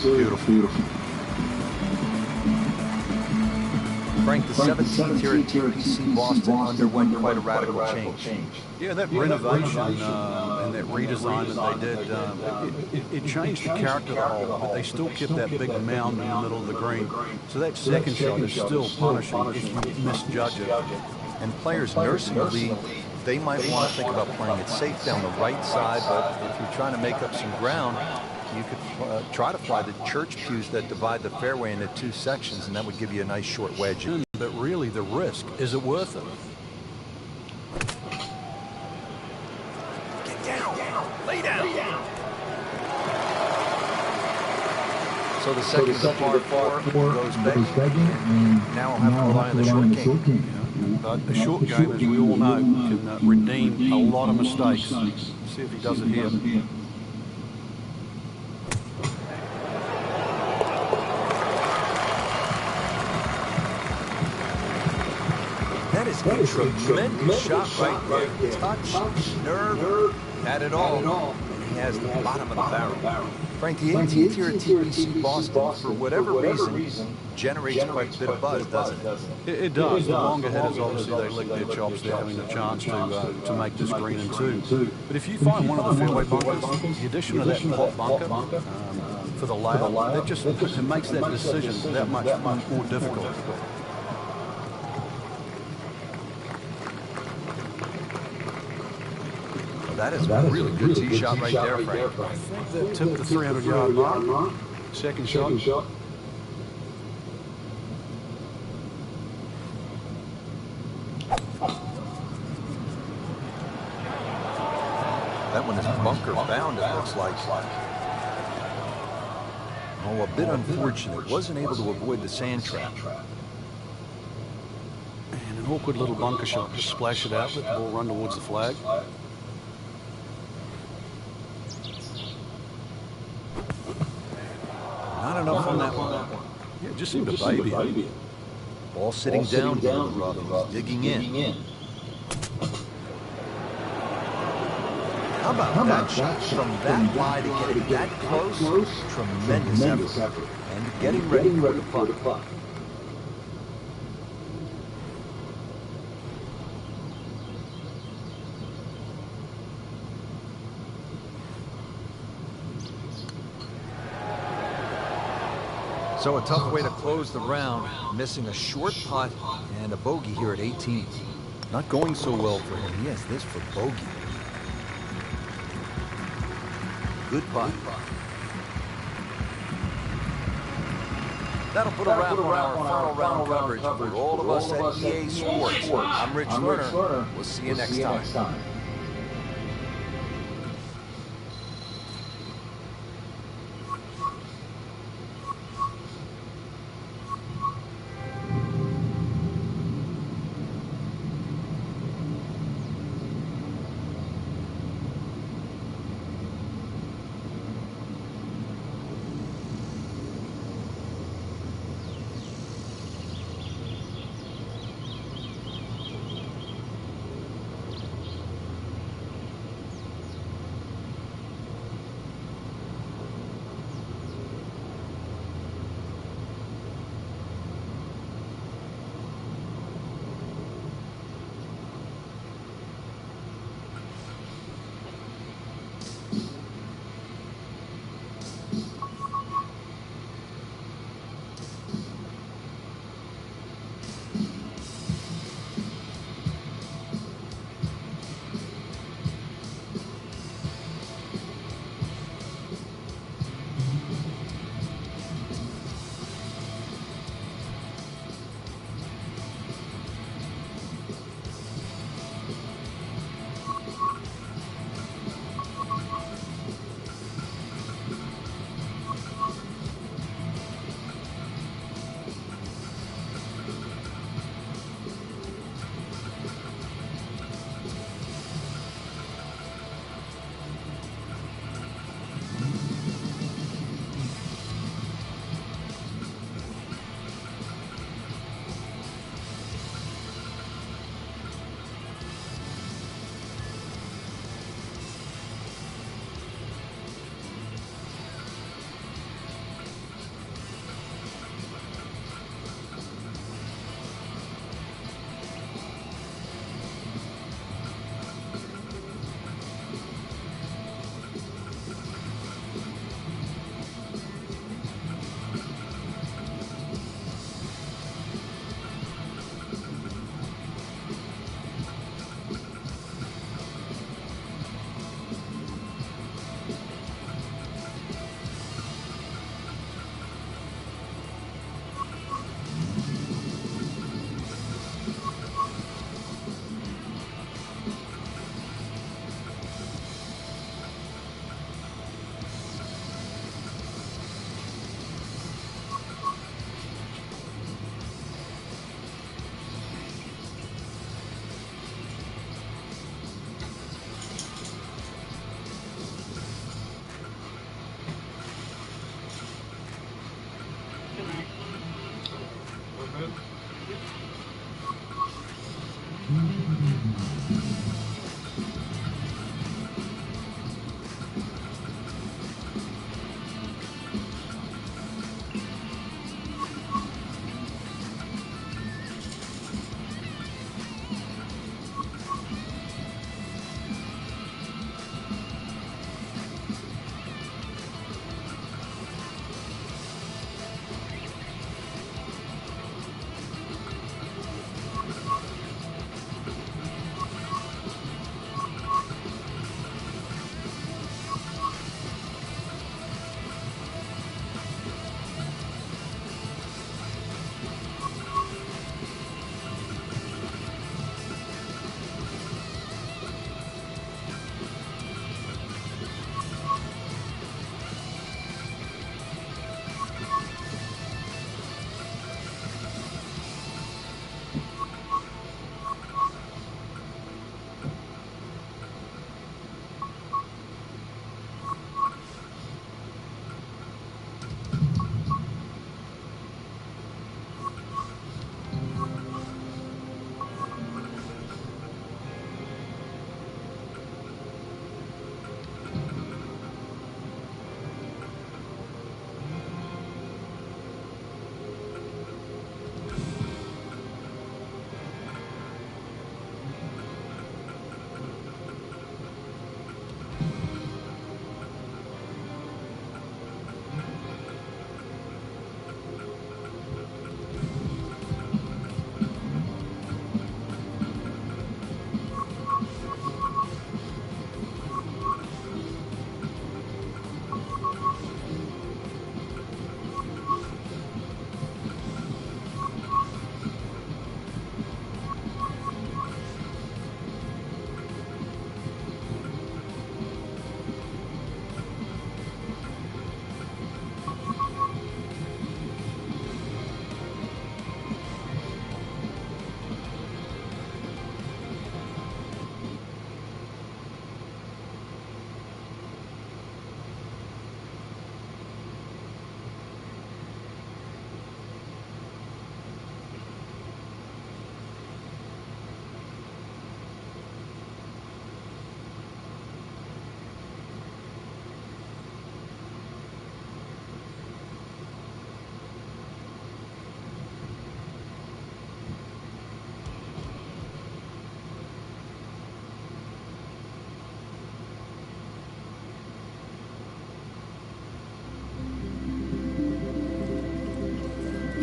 Beautiful. Frank, the 17th here at TPC Boston underwent quite a radical change. Yeah, that renovation and that redesign that they did, it changed the character of the hole, but they still kept that big mound in the middle of the green. So that second shot is still punishing if you misjudge it. And players nursing the lead, they might want to think about playing it safe down the right side, but if you're trying to make up some ground, you could try to fly the church pews that divide the fairway into two sections, and that would give you a nice short wedge. But really, the risk, is it worth it? Get down. Lay down. So the second of the par four goes begging, and now I'll have to rely on the short game. But the short game, as we all know, can redeem a lot of mistakes. See if he does it here. That is a tremendous shot right there. Touch, nerve, had it all. And he has the bottom of the barrel. Frank, the 18th here at TPC Boston, for whatever reason, generates quite a bit of buzz, doesn't it? It does. The longer hitters, obviously, they lick their chops. They're having a chance to make this green in two. But if you find one of the fairway bunkers, the addition of that pot bunker for the layout, it makes that decision that much more difficult. That is a really good tee shot right there, Frank. That tipped the 300-yard mark. Second shot. That one is bunker bound, it looks like. Oh, a bit unfortunate. Wasn't able to avoid the sand trap. And an awkward little bunker shot. Just splash it out, let the ball run towards the flag. Not enough on that one. Yeah, just seemed to baby it. Ball sitting down here in the rough. He's digging in. How about that shot from that wide to get it that close? Tremendous effort. And getting ready for the putt. So a tough way to close the round, missing a short putt and a bogey here at 18. Not going so well for him. He has this for bogey. Good putt. That'll put a wrap on our final round coverage for all of us at EA Sports. I'm Rich Lerner. We'll see you next time.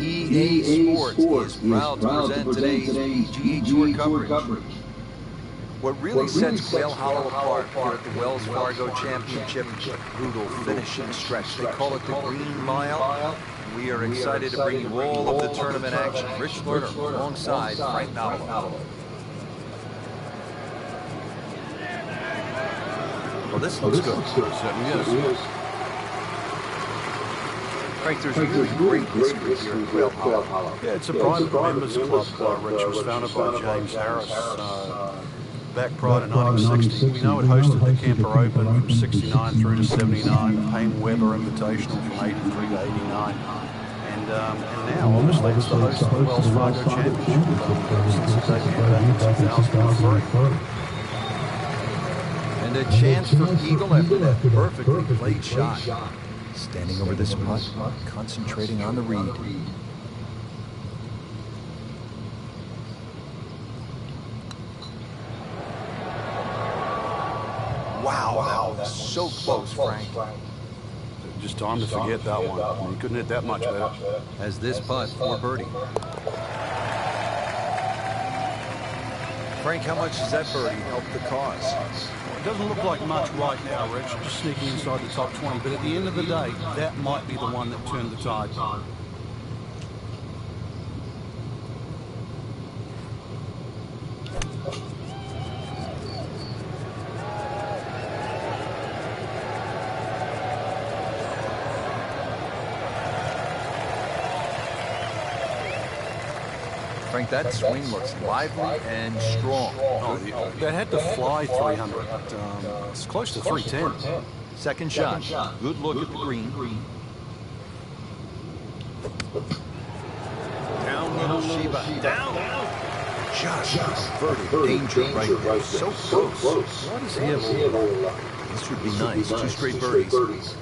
EA Sports is proud to present today's PGA Tour coverage. What really sets Quail Hollow apart here at the Wells Fargo Championship is the brutal finishing stretch. They call it the Green Mile. We are excited to bring you all of the tournament action. Rich Lerner alongside Frank Navalo. Well, this looks good. Yes. Frank, there's really great history here at Quail Hollow. Yeah, it's a private members club, Rich. It was founded by James Harris back prior to 1960. We know it hosted the Kemper Open from 69 through to 79, Payne Weber Invitational from 83 to 89. And now, obviously, it's the host of the Wells Fargo Championship since its debut back in 2003. And a chance for Eagle after that perfectly played shot. Standing over this putt, concentrating on the read. Wow, that was so close, Frank. Just time to forget that one. I mean, you couldn't hit that much better. As this putt for birdie. Frank, how much does that birdie help the cause? It doesn't look like much right now, Rich, just sneaking inside the top 20. But at the end of the day, that might be the one that turned the tide. Frank, that swing looks lively and strong. Oh, that had to fly 300. It's close to 310. Second shot. Good look at the green. Down the little Sheba. Down. Just averted danger right there. So close. Why does he have all This would be nice. 2 straight birdies.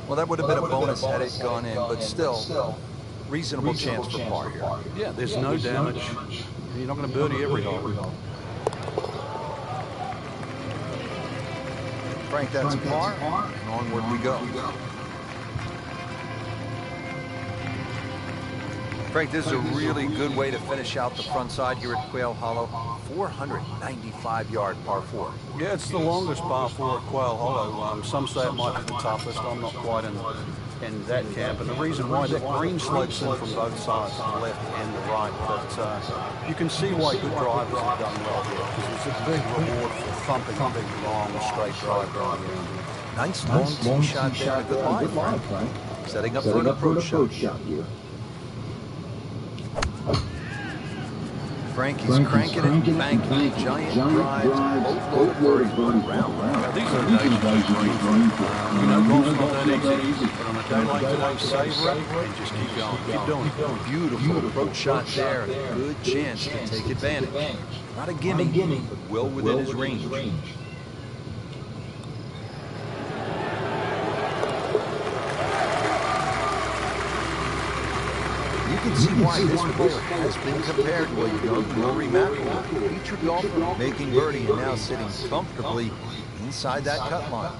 Well, that would have been a bonus had it gone in, but still, reasonable chance for par here. Yeah, there's no damage. You're not going to birdie every hole. Frank, that's a par, and onward we go. Frank, this is a really good way to finish out the front side here at Quail Hollow. 495-yard par 4. Yeah, it's the longest par 4 at Quail Hollow. Some say it might be the toughest. I'm not quite in that camp. And the reason why that green slopes in from both sides, the left and the right. But you can see why good drivers have done well here, because it's a big reward for thumping a big, long, straight drive down here. Nice long tee shot there. Good line, Frank. Setting up for an approach shot here. Frank is cranking it, banking giant drives, both loaded birdies round. Now, these are the days of green. Golf's not that easy, but on a day like today, savor it and just keep going. Keep doing it. Beautiful approach shot there, and a good chance to take advantage. Not a gimme, but well within his range. You can see why this player has been compared to a young Rory McIlroy, featured golfer, making birdie and now sitting comfortably inside that cut line.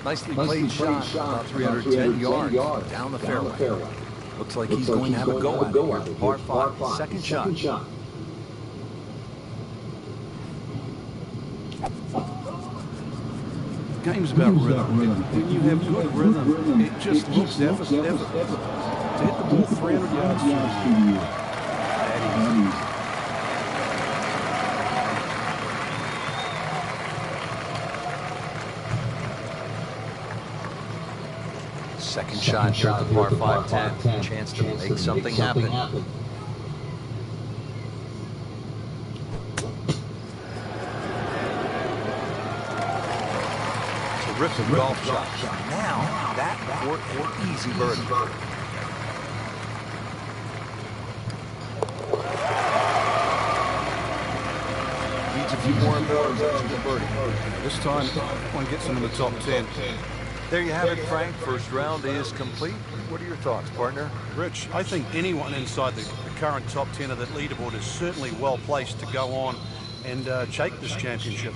Nicely played shot, about 310 yards down the fairway. Looks like he's going to have a go at it here. Par 5, second shot. Game's about rhythm. When you have good rhythm, it just looks effortless. To hit the ball 300 yards through the air, that is. Second shot here at the par 5 10. Chance to make something happen. Terrific golf shot. Now that for an easy birdie. Needs a few more of those to the birdie. This time, one gets him in the top 10. There you have it, Frank. First round is complete. What are your thoughts, partner? Rich, I think anyone inside the current top 10 of that leaderboard is certainly well placed to go on and take this championship.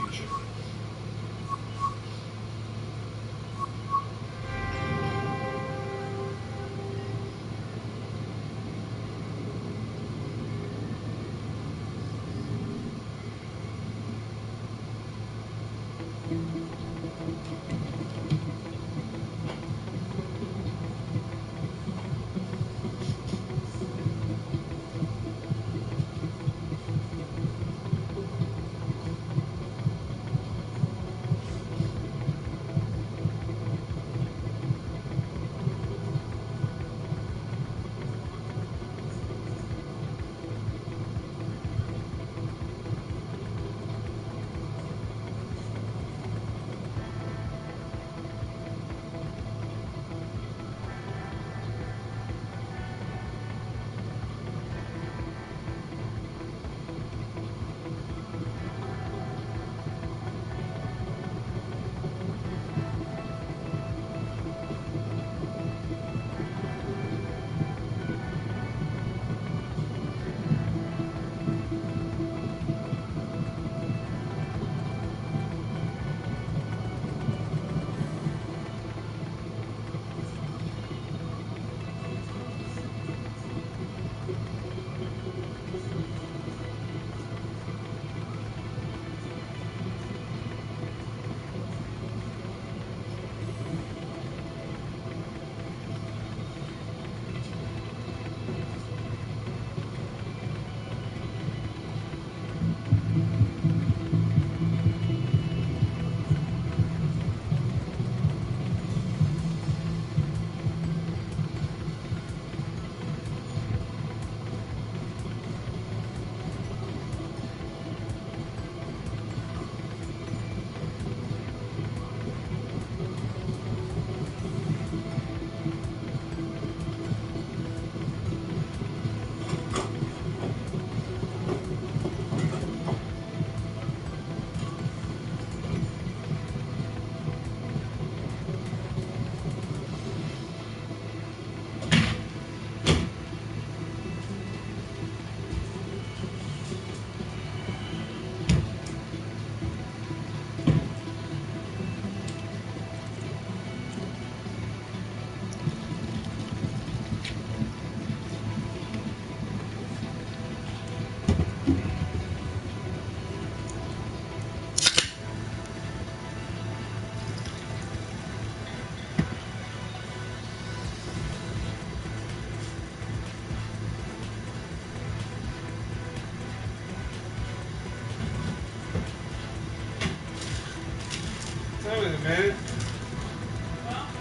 man.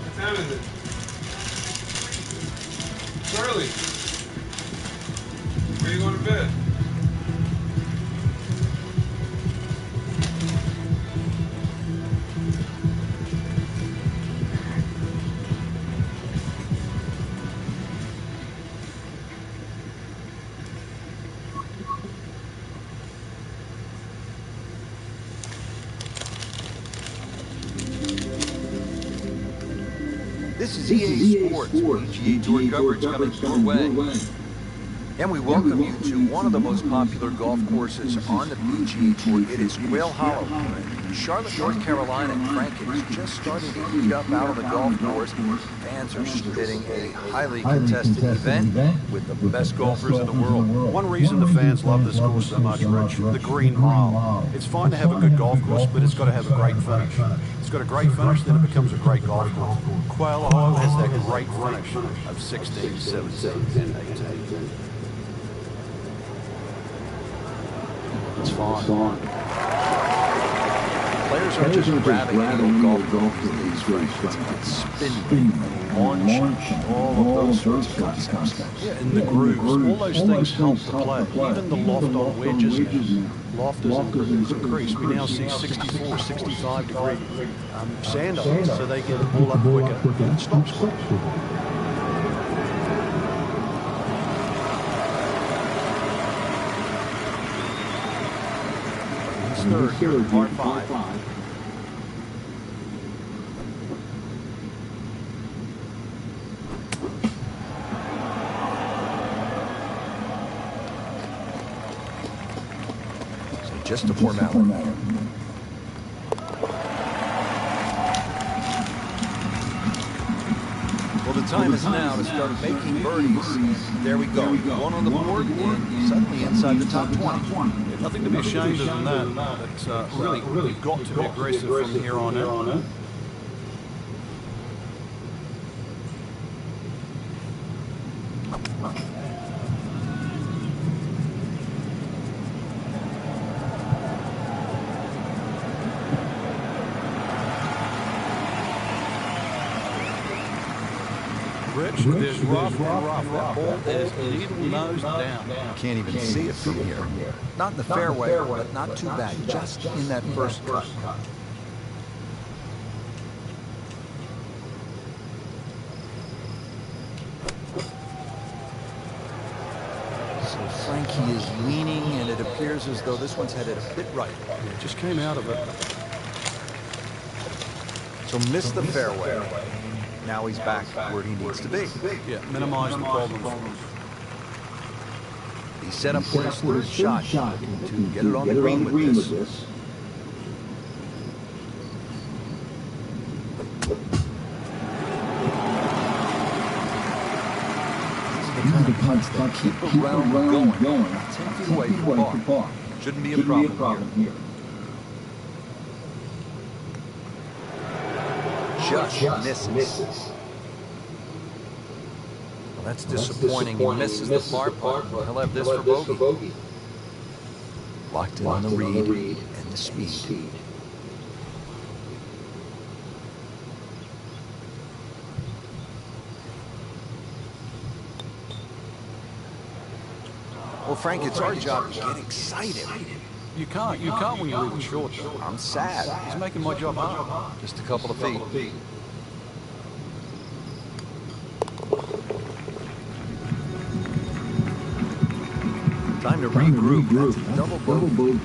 What time is it? It's early. Where are you going to bed? This is EA Sports, PGA Tour coverage coming your way. And we welcome you to one of the most popular golf courses on the PGA Tour. It is Quail Hollow in Charlotte, North Carolina. Frank is just starting to heat up out on the golf course. Fans are spitting a highly contested event with the best golfers in the world. One reason the fans love this course so much, Rich, the green mile. It's fine to have a good golf course, but it's got to have a great finish. It's got a great finish, then it becomes a great golf course. Quail Hollow has that great finish of 16, 17, and 18. It's fine. Players are just grabbing any old golf club these days, it's spinning, launch, all of those sorts of concepts. Yeah, and the grooves, all those things help the play. Even the loft on wedges now. Loft is increased. We now see 64, 65 degree sand on it, so they get the ball up quicker and it stops quicker. Third here, par 5. So just a formality. Well, the time is now to start making birdies. There we go. One on the board and suddenly inside the top 20. Nothing to be ashamed of in that. But really got to be aggressive from here on out. Rich, there's rough. That ball is needle-nosed down. You can't even see it from here. Not in the fairway, but not too bad. Just in that first cut. So Frankie is leaning, and it appears as though this one's headed a bit right. Yeah, just came out of it. So missed the fairway. Now he's back where he needs to be. Yeah, minimize the problems. He set up for his third shot to get it on the green with this. These are the kind of putts that keep the round going. 10 feet away from par. Shouldn't be a problem here. Just misses. Well, that's disappointing. He misses the par putt. He'll have this for bogey. Locked in on the read and the speed. Well, Frank, it's our job to get excited. You can't when you leave it short, though. I'm sad. He's making my job hard. Just a couple of feet. Time to regroup. That's a double bogey.